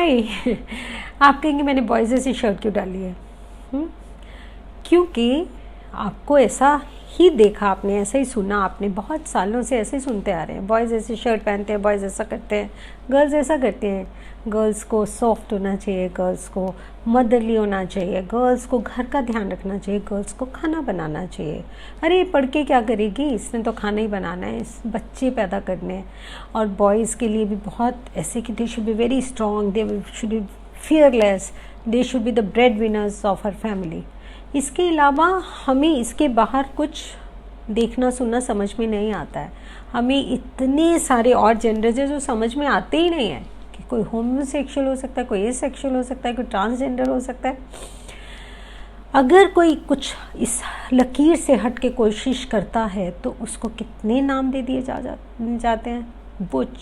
हाय आप कहेंगे मैंने बॉयज़ जैसी शर्ट क्यों डाली है? क्योंकि आपको ऐसा ही देखा आपने, ऐसा ही सुना आपने, बहुत सालों से ऐसे ही सुनते आ रहे हैं। बॉयज़ ऐसी शर्ट पहनते हैं, बॉयज़ ऐसा करते हैं, गर्ल्स ऐसा करते हैं। गर्ल्स को सॉफ्ट होना चाहिए, गर्ल्स को मदरली होना चाहिए, गर्ल्स को घर का ध्यान रखना चाहिए, गर्ल्स को खाना बनाना चाहिए। अरे पढ़ के क्या करेगी, इसने तो खाना ही बनाना है, इस बच्चे पैदा करने हैं। और बॉयज़ के लिए भी बहुत ऐसे कि they should be very strong, they should be fearless, they should be the bread winners of her family. इसके अलावा हमें इसके बाहर कुछ देखना सुनना समझ में नहीं आता है। हमें इतने सारे और जेंडर्स हैं जो समझ में आते ही नहीं हैं कि कोई होमोसेक्सुअल हो सकता है, कोई एसेक्सुअल हो सकता है, कोई ट्रांसजेंडर हो सकता है। अगर कोई कुछ इस लकीर से हट के कोशिश करता है तो उसको कितने नाम दे दिए जाते हैं, बुच,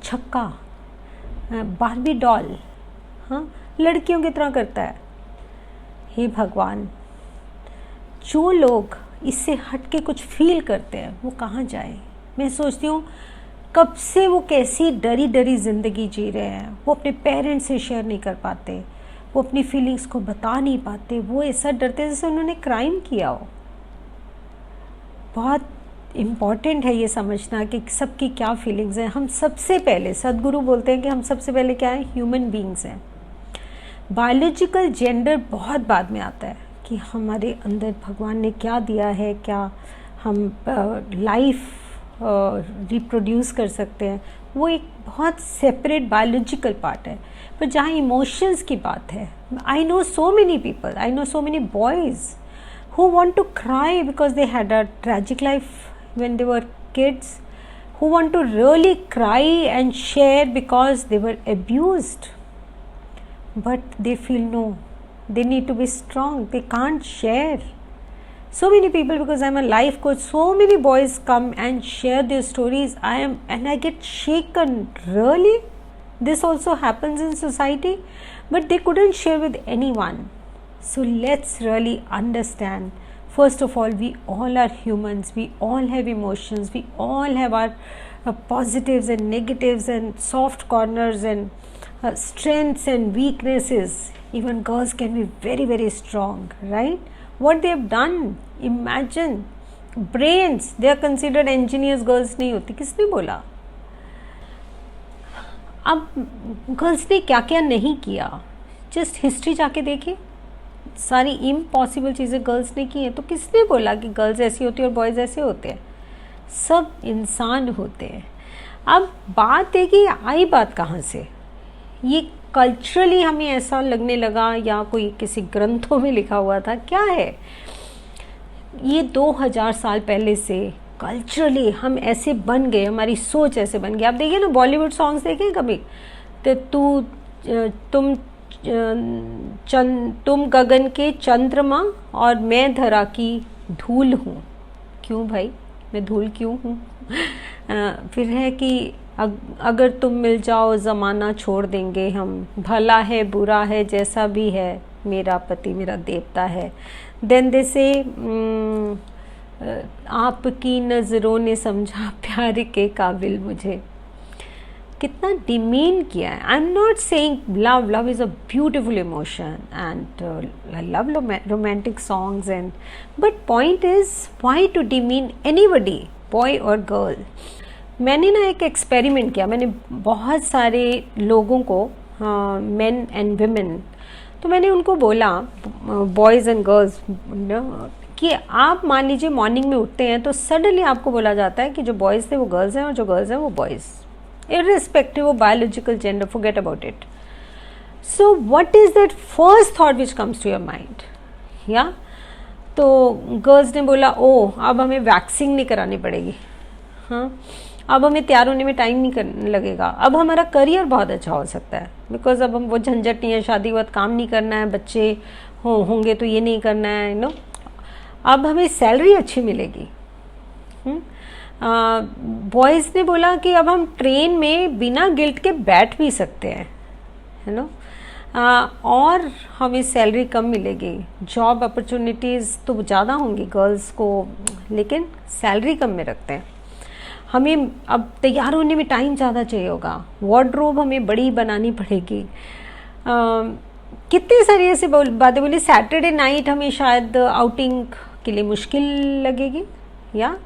छक्का, बार्बी डॉल, हाँ लड़कियों की तरह करता है। हे भगवान, जो लोग इससे हट के कुछ फील करते हैं वो कहाँ जाए? मैं सोचती हूँ कब से वो कैसी डरी डरी ज़िंदगी जी रहे हैं। वो अपने पेरेंट्स से शेयर नहीं कर पाते, वो अपनी फीलिंग्स को बता नहीं पाते, वो ऐसा डरते हैं जैसे उन्होंने क्राइम किया हो। बहुत इम्पॉर्टेंट है ये समझना कि सबकी क्या फीलिंग्स हैं। हम सबसे पहले, सदगुरु बोलते हैं कि हम सबसे पहले क्या है, ह्यूमन बीइंग्स हैं। बायोलॉजिकल जेंडर बहुत बाद में आता है कि हमारे अंदर भगवान ने क्या दिया है, क्या हम लाइफ रिप्रोड्यूस कर सकते हैं, वो एक बहुत सेपरेट बायोलॉजिकल पार्ट है। पर जहाँ इमोशंस की बात है, I know so many people, I know so many boys who want to cry because they had a tragic life when they were kids, who want to really cry and share because they were abused. But they feel no, they need to be strong, they can't share. So many people, because I'm a life coach, so many boys come and share their stories. And I get shaken. Really? This also happens in society? But they couldn't share with anyone. So let's really understand. First of all, we all are humans, we all have emotions, we all have our positives and negatives and soft corners and strengths and weaknesses. Even girls can be very, very strong, right? What they have done, imagine. Brains, they are considered engineers, girls नहीं होती। किसने बोला? अब girls ने क्या क्या नहीं किया, जस्ट हिस्ट्री जाके देखिए, सारी इम्पॉसिबल चीज़ें गर्ल्स ने की हैं। तो किसने बोला कि गर्ल्स ऐसी होती है और बॉयज़ ऐसे होते हैं? सब इंसान होते हैं। अब बात है कि आई बात कहाँ से? ये कल्चरली हमें ऐसा लगने लगा या कोई किसी ग्रंथों में लिखा हुआ था, क्या है? ये 2000 साल पहले से कल्चरली हम ऐसे बन गए, हमारी सोच ऐसे बन गई। आप देखिए ना, बॉलीवुड सॉन्ग्स देखें कभी, तो तुम गगन के चंद्रमा और मैं धरा की धूल हूँ। क्यों भाई, मैं धूल क्यों हूँ? फिर है कि अगर तुम मिल जाओ ज़माना छोड़ देंगे हम, भला है बुरा है जैसा भी है, मेरा पति मेरा देवता है। देन दे से आपकी नज़रों ने समझा प्यार के काबिल मुझे। कितना डिमीन किया है। I am not saying love is a beautiful emotion and I love romantic songs and, but point is why to demean anybody, boy और गर्ल। मैंने ना एक एक्सपेरिमेंट किया, मैंने बहुत सारे लोगों को, मेन एंड विमेन, तो मैंने उनको बोला, बॉयज़ एंड गर्ल्स, कि आप मान लीजिए मॉर्निंग में उठते हैं तो सडनली आपको बोला जाता है कि जो बॉयज़ थे वो गर्ल्स हैं और जो गर्ल्स हैं वो boys, irrespective of biological gender, forget about it. So what is that first thought which comes to your mind? Yeah? तो गर्ल्स ने बोला, ओह अब हमें वैक्सिंग नहीं करानी पड़ेगी, हाँ अब हमें तैयार होने में टाइम नहीं करने लगेगा, अब हमारा करियर बहुत अच्छा हो सकता है, बिकॉज अब हम वो झंझट नहीं है, शादी के बाद काम नहीं करना है, बच्चे होंगे तो ये नहीं करना है, नो, अब हमें सैलरी अच्छी मिलेगी। बॉयज़ ने बोला कि अब हम ट्रेन में बिना गिल्ट के बैठ भी सकते हैं, है ना, और हमें सैलरी कम मिलेगी, जॉब अपॉर्चुनिटीज़ तो ज़्यादा होंगी गर्ल्स को, लेकिन सैलरी कम में रखते हैं। हमें अब तैयार होने में टाइम ज़्यादा चाहिए होगा, वार्डरोब हमें बड़ी बनानी पड़ेगी, कितनी सारी ऐसी बातें बोली। सैटरडे नाइट हमें शायद आउटिंग के लिए मुश्किल लगेगी, या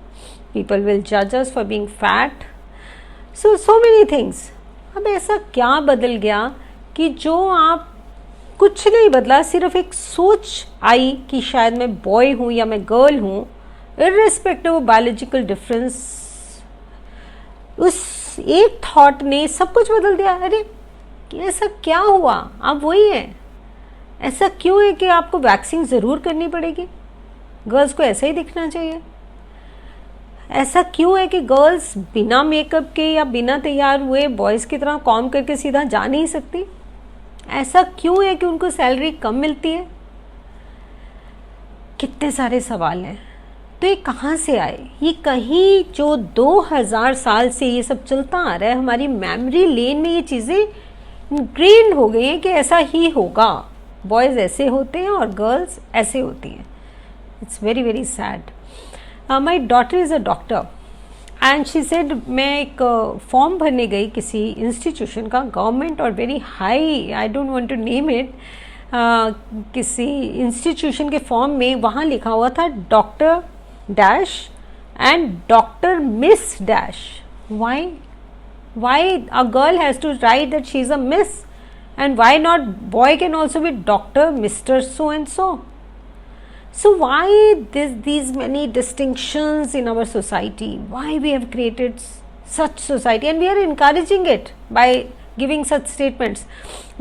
पीपल विल जज us for being fat, so many things. अब ऐसा क्या बदल गया कि जो आप कुछ नहीं बदला, सिर्फ एक सोच आई कि शायद मैं बॉय हूँ या मैं गर्ल हूँ, इर्रेस्पेक्टिव ऑफ बायोलॉजिकल डिफरेंस, उस एक थॉट ने सब कुछ बदल दिया। अरे ऐसा क्या हुआ, आप वही हैं। ऐसा क्यों है कि आपको वैक्सिंग ज़रूर करनी पड़ेगी, गर्ल्स को ऐसा ही दिखना चाहिए। ऐसा क्यों है कि गर्ल्स बिना मेकअप के या बिना तैयार हुए बॉयज़ की तरह कॉम करके सीधा जा नहीं सकती। ऐसा क्यों है कि उनको सैलरी कम मिलती है। कितने सारे सवाल हैं। तो ये कहाँ से आए, ये कहीं जो 2000 साल से ये सब चलता आ रहा है, हमारी मेमोरी लेन में ये चीज़ें इंग्रेन्ड हो गई हैं कि ऐसा ही होगा, बॉयज़ ऐसे होते हैं और गर्ल्स ऐसे होती हैं। It's very very sad. My daughter is a doctor and she said, मैं एक फॉर्म भरने गई किसी इंस्टीट्यूशन का, गवर्नमेंट और very high, I don't want to name it, किसी इंस्टीट्यूशन के फॉर्म में वहाँ लिखा हुआ था doctor dash and doctor miss dash. why a girl has to write that she is a miss, and why not boy can also be doctor, Mr. so and so. So why these many distinctions in our society, why we have created such society and we are encouraging it by giving such statements.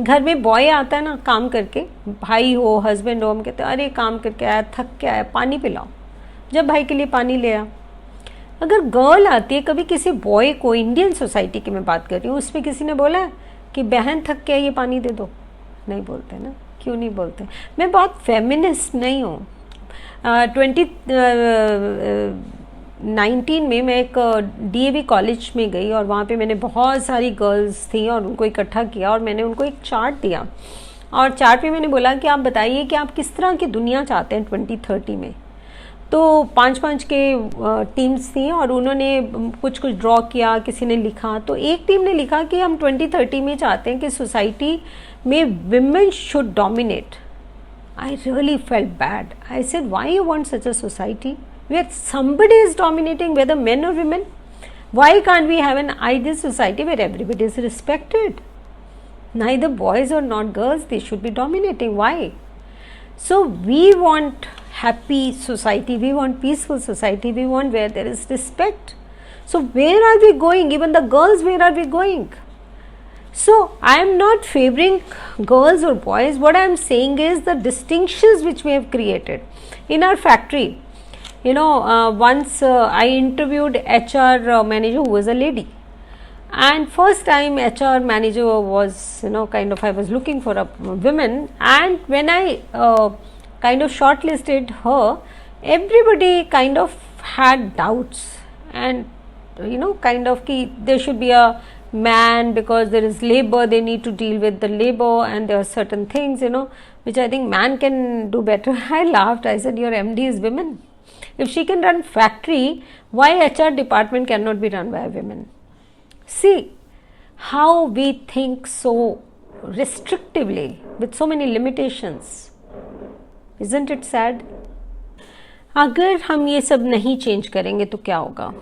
घर में boy आता है ना काम करके, भाई हो husband हो, हम कहते हैं अरे काम करके आया, थक के आया, पानी पिलाओ, जब भाई के लिए पानी ले आ। अगर गर्ल आती है कभी किसी बॉय को, इंडियन सोसाइटी की मैं बात कर रही हूँ, उसमें किसी ने बोला है कि बहन थक के ये पानी दे दो? नहीं बोलते ना, क्यों नहीं बोलते? मैं बहुत फेमिनिस्ट नहीं हूँ। 2019 में मैं एक DAV कॉलेज में गई और वहाँ पे मैंने बहुत सारी गर्ल्स थी और उनको इकट्ठा किया और मैंने उनको एक चार्ट दिया और चार्ट पे मैंने बोला कि आप बताइए कि आप किस तरह की दुनिया चाहते हैं 2030 में। तो 5-5 के टीम्स थी और उन्होंने कुछ कुछ ड्रॉ किया, किसी ने लिखा। तो एक टीम ने लिखा कि हम 2030 में चाहते हैं कि सोसाइटी में women should dominate. I really felt bad. I said, why you want such a society where somebody is dominating, whether men or women? Why can't we have an ideal society where everybody is respected? Neither boys or not girls, they should be dominating. Why? So we want happy society, we want peaceful society, we want where there is respect. So where are we going? Even the girls, where are we going? So I am not favoring girls or boys. What I am saying is the distinctions which we have created in our factory. You know, once I interviewed HR manager who was a lady, and first time HR manager was, you know, kind of, I was looking for a woman, and when I kind of shortlisted her, everybody kind of had doubts, and you know, kind of there should be a man because there is labor, they need to deal with the labor, and there are certain things, you know, which I think man can do better. I laughed. I said, your MD is women. If she can run factory, why HR department cannot be run by women? See how we think so restrictively with so many limitations. Isn't it sad? अगर हम ये सब नहीं change करेंगे तो क्या होगा?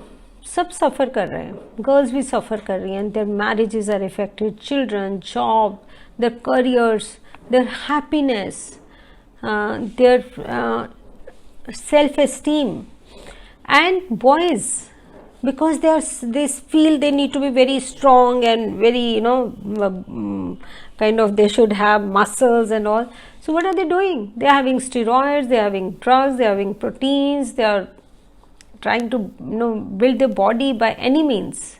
सब सफ़र कर रहे हैं, गर्ल्स भी सफ़र कर रही हैं, their marriages are affected, children, job, their careers, their happiness, their self esteem, and boys because they feel they need to be very strong and very, you know, kind of, they should have muscles and all. So what are they doing? They are having steroids, they are having drugs, they are having proteins, they are trying to, you know, build their body by any means.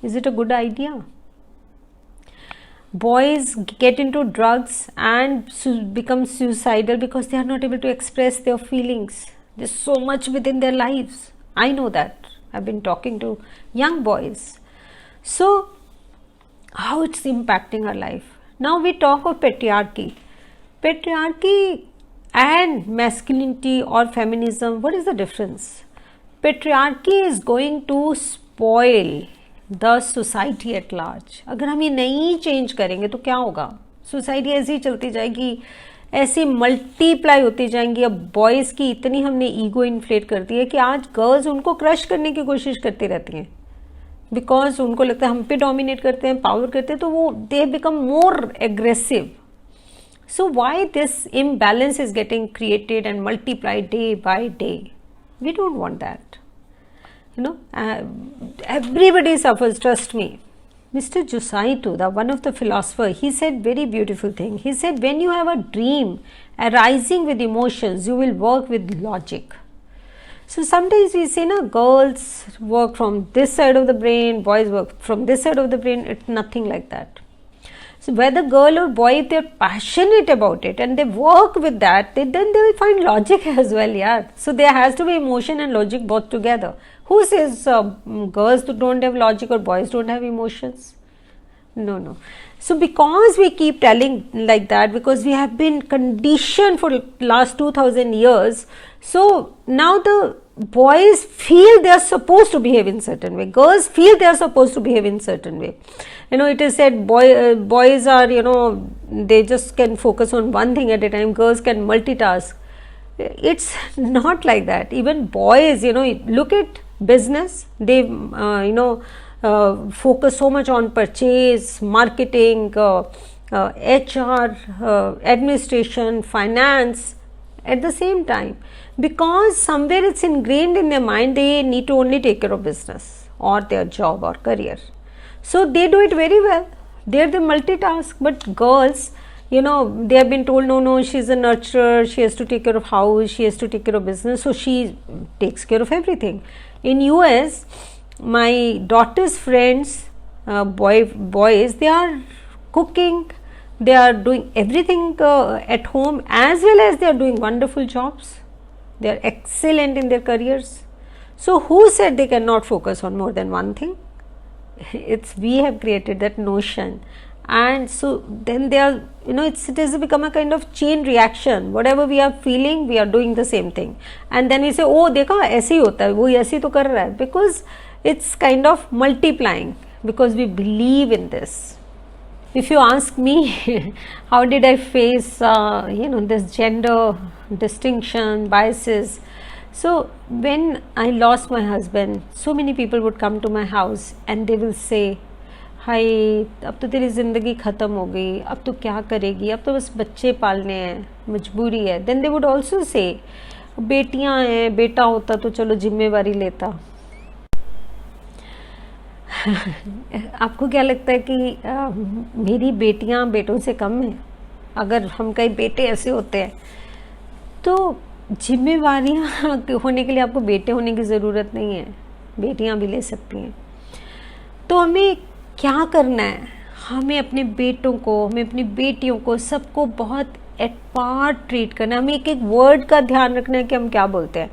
Is it a good idea? Boys get into drugs and become suicidal because they are not able to express their feelings. There's so much within their lives. I know that. I've been talking to young boys. So how it's impacting our life. Now we talk of patriarchy. Patriarchy and masculinity or feminism, what is the difference? Patriarchy is going to spoil the society at large. अगर हम ये नहीं change करेंगे तो क्या होगा? Society ऐसी ही चलती जाएगी, ऐसी मल्टीप्लाई होती जाएंगी। अब बॉयज़ की इतनी हमने ईगो इन्फ्लेट कर दी है कि आज गर्ल्स उनको क्रश करने की कोशिश करती रहती हैं, बिकॉज उनको लगता है हम पे डोमिनेट करते हैं, पावर करते हैं, तो वो they become more aggressive. So why this imbalance is getting created and multiplied day by day? We don't want that. Everybody suffers, trust me. Mr. Jusaitu, one of the philosopher, he said very beautiful thing. He said, when you have a dream arising with emotions, you will work with logic. So sometimes we say, girls work from this side of the brain, boys work from this side of the brain. It's nothing like that. So whether girl or boy, if they're passionate about it and they work with that, then they will find logic as well, yeah. So there has to be emotion and logic both together. Who says girls don't have logic or boys don't have emotions? No. So because we keep telling like that, because we have been conditioned for last 2000 years, so now the boys feel they are supposed to behave in certain way, girls feel they are supposed to behave in certain way. It is said boys are, they just can focus on one thing at a time, girls can multitask. It's not like that. Even boys, look at business, they focus so much on purchase, marketing, HR, administration, finance at the same time, because somewhere it's ingrained in their mind they need to only take care of business or their job or career. So they do it very well, they multitask. But girls, they have been told, no, she's a nurturer, she has to take care of house, she has to take care of business, so she takes care of everything. In US, my daughter's friends, boys, they are cooking, they are doing everything at home, as well as they are doing wonderful jobs. They are excellent in their careers. So who said they cannot focus on more than one thing? We have created that notion, and so then they are, it has become a kind of chain reaction. Whatever we are feeling, we are doing the same thing, and then we say, oh, देखा ऐसे ही होता है, वो ऐसे ही तो कर रहा है, because it's kind of multiplying, because we believe in this. If you ask me, how did I face, this gender distinction, biases? So when I lost my husband, so many people would come to my house and they will say, हाय अब तो तेरी ज़िंदगी ख़त्म हो गई, अब तो क्या करेगी, अब तो बस बच्चे पालने हैं, मजबूरी है. Then they would also say, बेटियां हैं, बेटा होता तो चलो जिम्मेवारी लेता. आपको क्या लगता है कि मेरी बेटियां बेटों से कम हैं? अगर हम कई बेटे ऐसे होते हैं तो जिम्मेवारियां होने के लिए आपको बेटे होने की ज़रूरत नहीं है, बेटियां भी ले सकती हैं. तो हमें क्या करना है? हमें अपने बेटों को, हमें अपनी बेटियों को, सबको बहुत एट पार्ट ट्रीट करना है. हमें एक एक वर्ड का ध्यान रखना है कि हम क्या बोलते हैं.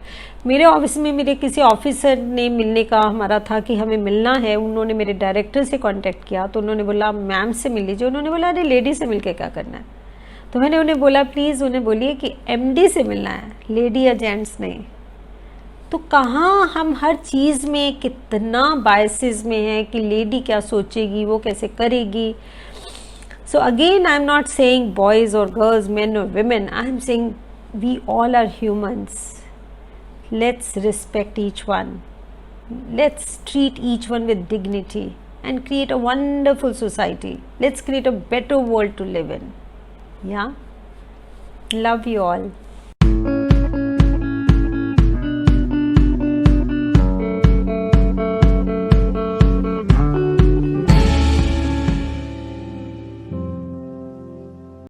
मेरे ऑफिस में मेरे किसी ऑफिसर ने मिलने का हमारा था कि हमें मिलना है. उन्होंने मेरे डायरेक्टर से कांटेक्ट किया तो उन्होंने बोला मैम से मिल लीजिए. उन्होंने बोला अरे लेडी से मिलके क्या करना है? तो मैंने उन्हें बोला प्लीज़ उन्हें बोलिए कि एमडी से मिलना है, लेडी या जेंट्स नहीं. तो कहाँ हम हर चीज़ में कितना बायसेस में है कि लेडी क्या सोचेगी, वो कैसे करेगी. So again, I am not saying boys or girls, men or women. I am saying we all are humans. Let's respect each one. Let's treat each one with dignity and create a wonderful society. Let's create a better world to live in. Yeah? Love you all.